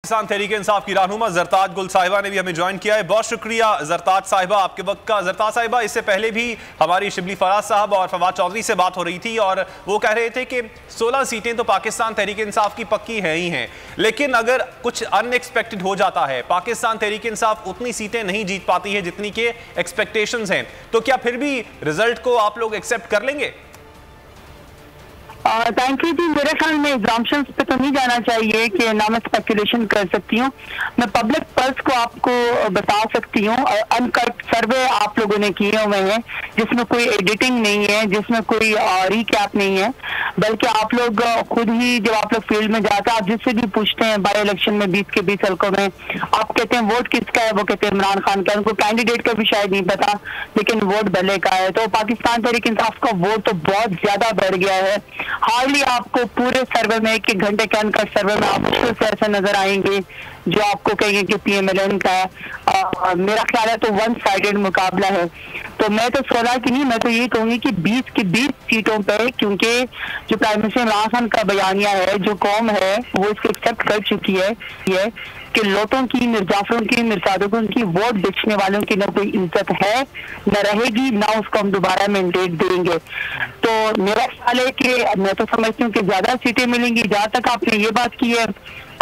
किसान तहरीक इंसाफ की रहनुमा जरताज गुल साहिबा ने भी हमें ज्वाइन किया है। बहुत शुक्रिया जरताज साहिबा आपके वक्त का। जरताज साहिबा, इससे पहले भी हमारी शिबली फराज साहब और फवाद चौधरी से बात हो रही थी और वो कह रहे थे कि 16 सीटें तो पाकिस्तान तहरीक इंसाफ की पक्की हैं ही हैं, लेकिन अगर कुछ अनएक्सपेक्टेड हो जाता है, पाकिस्तान तहरीक इंसाफ उतनी सीटें नहीं जीत पाती है जितनी के एक्सपेक्टेशंस हैं, तो क्या फिर भी रिजल्ट को आप लोग एक्सेप्ट कर लेंगे? थैंक यू जी। मेरे ख्याल में एग्जाम्पशंस पे तो नहीं जाना चाहिए कि ना मैं स्पेकुलेशन कर सकती हूँ। मैं पब्लिक पल्स को आपको बता सकती हूँ। अनकट सर्वे आप लोगों ने किए हुए हैं जिसमें कोई एडिटिंग नहीं है, जिसमें कोई रिकैप नहीं है, बल्कि आप लोग खुद ही जब आप लोग फील्ड में जाते हैं, आप जिससे भी पूछते हैं बाई इलेक्शन में 20 के 20 हल्कों में, आप कहते हैं वोट किसका है, वो कहते हैं इमरान खान का। उनको कैंडिडेट का भी शायद नहीं पता, लेकिन वोट भले का है। तो पाकिस्तान तहरीक इंसाफ का वोट तो बहुत ज्यादा बढ़ गया है। हार्डली आपको पूरे सर्वे में, 1-1 घंटे के अनकट सर्वे में आप मुश्किल से ऐसे नजर आएंगे जो आपको कहेंगे कि PMLN का है। मेरा ख्याल है तो वन साइडेड मुकाबला है। तो मैं तो 16 की नहीं, मैं तो ये कहूंगी कि 20 की 20 सीटों पे, क्योंकि जो प्राइम मिनिस्टर इमरान खान का बयानिया है, जो कौम है वो इसको एक्सेप्ट कर चुकी है ये कि लोटों की, मिर्जाफरों की, मिर्सादकों की, वोट बेचने वालों की न कोई इज्जत है, न रहेगी, ना उसको हम दोबारा मैंडेट देंगे। तो मेरा ख्याल है कि मैं तो समझती हूँ कि ज्यादा सीटें मिलेंगी। जहां तक आपने ये बात की है,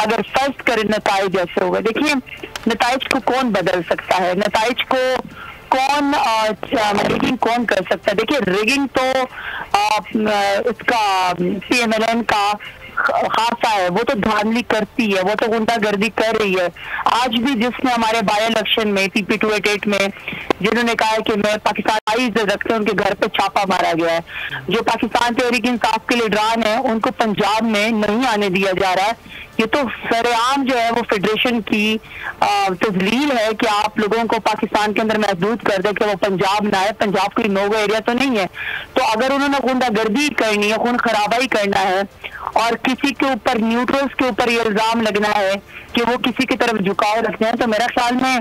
अगर फर्स्ट करें नताइज ऐसे होगा, देखिए नताइज को कौन बदल सकता है, नताइज को कौन रिगिंग कौन कर सकता है? देखिए रिगिंग तो इसका PMLN का खासा है, वो तो धांधली करती है, वो तो गुंडागर्दी कर रही है। आज भी जिसने हमारे बाई इलेक्शन में PP 288 में जिन्होंने कहा है कि मैं पाकिस्तान रखते हैं, उनके घर पे छापा मारा गया है। जो पाकिस्तान तहरीक इंसाफ के लीडरान है उनको पंजाब में नहीं आने दिया जा रहा है। ये तो सरेआम जो है वो फेडरेशन की तजलील है कि आप लोगों को पाकिस्तान के अंदर महदूद कर दे कि वो पंजाब ना है। पंजाब कोई नोगो एरिया तो नहीं है। तो अगर उन्होंने गुंडागर्दी करनी है, खून खराबाई करना है और किसी के ऊपर, न्यूट्रल्स के ऊपर ये इल्जाम लगना है कि वो किसी की तरफ झुकाव रखते हैं, तो मेरा ख्याल में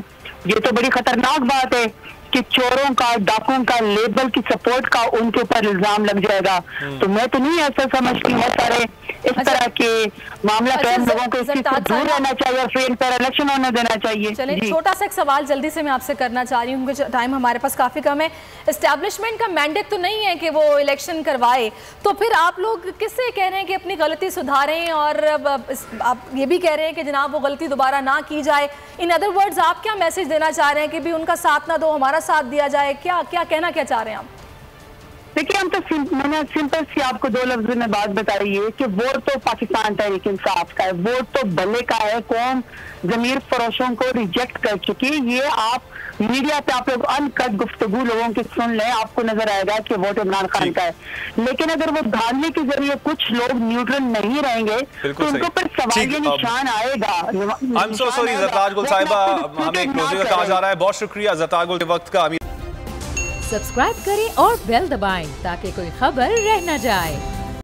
ये तो बड़ी खतरनाक बात है कि चोरों का, डाकुओं का, लेबल की सपोर्ट का उनके ऊपर इल्जाम लग जाएगा। तो मैं तो नहीं ऐसा समझती हूँ। सारे इस तरह के मामला हम लोगों को इससे दूर रहना चाहिए और फिर पर इलेक्शन होने देना चाहिए। चलिए छोटा सा एक सवाल जल्दी से मैं आपसे करना चाह रही हूँ क्योंकि टाइम हमारे पास काफी कम है। एस्टैब्लिशमेंट का मैंडेट तो नहीं है कि वो इलेक्शन करवाए, तो फिर आप लोग किससे कह रहे हैं कि अपनी गलती सुधारें और आप ये भी कह रहे हैं कि जनाब वो गलती दोबारा ना की जाए? इन अदर वर्ड्स आप क्या मैसेज देना चाह रहे हैं कि भी उनका साथ ना दो, हमारा साथ दिया जाए? क्या क्या कहना क्या चाह रहे हैं आप? देखिए हम तो मैंने सिंपल सी आपको 2 लफ्ज में बात बताई है कि वोट तो पाकिस्तान तहरीक इंसाफ का है, वोट तो भले का है। कौम जमीर फरोशों को रिजेक्ट कर चुकी है। ये आप मीडिया पे आप लोग अनकट गुफ्तगू लोगों की सुन लें, आपको नजर आएगा कि वोट इमरान खान का है। लेकिन अगर वो धांधली के जरिए कुछ लोग न्यूट्रल नहीं रहेंगे तो उनको पर सवालिया निशान आएगा। जरताज गुल साहिबा, हमें क्लोजिंग का कहा जा रहा है। बहुत शुक्रिया जरताज गुल के वक्त का। सब्सक्राइब करें और बेल दबाएं ताकि कोई खबर रह न जाए।